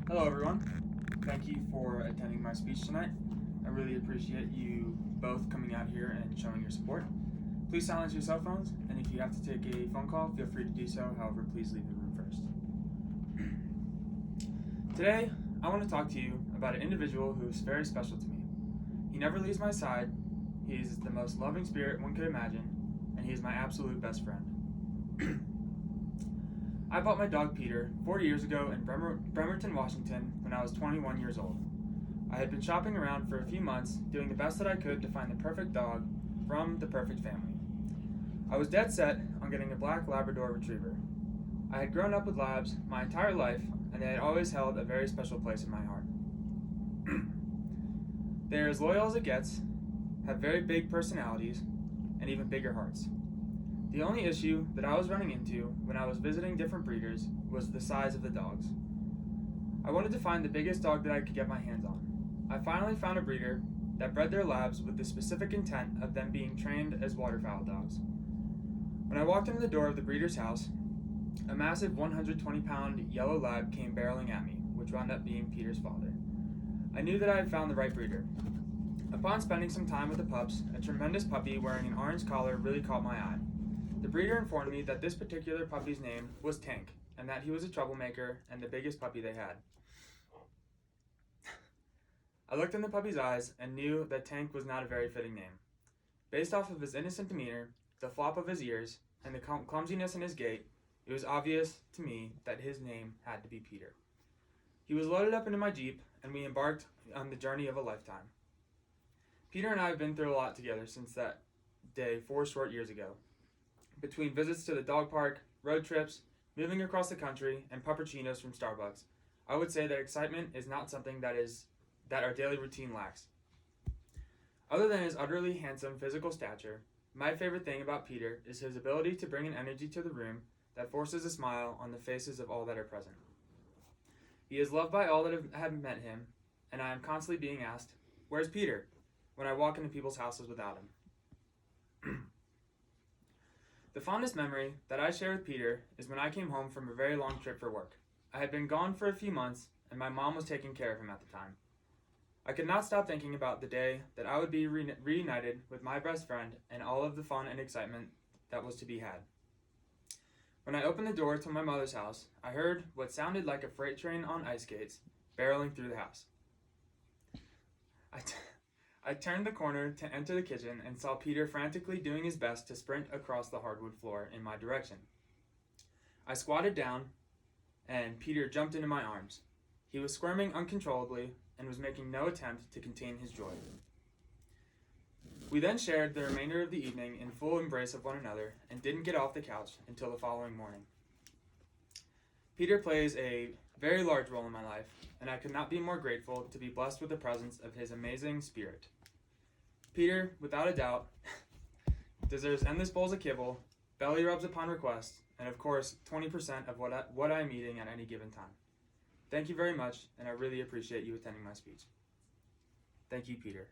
Hello, everyone. Thank you for attending my speech tonight. I really appreciate you both coming out here and showing your support. Please silence your cell phones, and if you have to take a phone call, feel free to do so. However, please leave the room first. Today, I want to talk to you about an individual who is very special to me. He never leaves my side, he is the most loving spirit one could imagine, and he is my absolute best friend. I bought my dog Peter 40 years ago in Bremerton, Washington when I was 21 years old. I had been shopping around for a few months, doing the best that I could to find the perfect dog from the perfect family. I was dead set on getting a black Labrador Retriever. I had grown up with labs my entire life, and they had always held a very special place in my heart. They are as loyal as it gets, have very big personalities, and even bigger hearts. The only issue that I was running into when I was visiting different breeders was the size of the dogs. I wanted to find the biggest dog that I could get my hands on. I finally found a breeder that bred their labs with the specific intent of them being trained as waterfowl dogs. When I walked into the door of the breeder's house, a massive 120-pound yellow lab came barreling at me, which wound up being Peter's father. I knew that I had found the right breeder. Upon spending some time with the pups, a tremendous puppy wearing an orange collar really caught my eye. The breeder informed me that this particular puppy's name was Tank, and that he was a troublemaker and the biggest puppy they had. I looked in the puppy's eyes and knew that Tank was not a very fitting name. Based off of his innocent demeanor, the flop of his ears, and the clumsiness in his gait, it was obvious to me that his name had to be Peter. He was loaded up into my Jeep, and we embarked on the journey of a lifetime. Peter and I have been through a lot together since that day 4 short years ago. Between visits to the dog park, road trips, moving across the country, and puppuccinos from Starbucks, I would say that excitement is not something that our daily routine lacks. Other than his utterly handsome physical stature, my favorite thing about Peter is his ability to bring an energy to the room that forces a smile on the faces of all that are present. He is loved by all that have met him, and I am constantly being asked, "Where's Peter?" when I walk into people's houses without him. The fondest memory that I share with Peter is when I came home from a very long trip for work. I had been gone for a few months, and my mom was taking care of him at the time. I could not stop thinking about the day that I would be reunited with my best friend and all of the fun and excitement that was to be had. When I opened the door to my mother's house, I heard what sounded like a freight train on ice skates barreling through the house. I turned the corner to enter the kitchen and saw Peter frantically doing his best to sprint across the hardwood floor in my direction. I squatted down, and Peter jumped into my arms. He was squirming uncontrollably and was making no attempt to contain his joy. We then shared the remainder of the evening in full embrace of one another and didn't get off the couch until the following morning. Peter plays a very large role in my life, and I could not be more grateful to be blessed with the presence of his amazing spirit. Peter, without a doubt, deserves endless bowls of kibble, belly rubs upon request, and of course, 20% of what I am eating at any given time. Thank you very much, and I really appreciate you attending my speech. Thank you, Peter.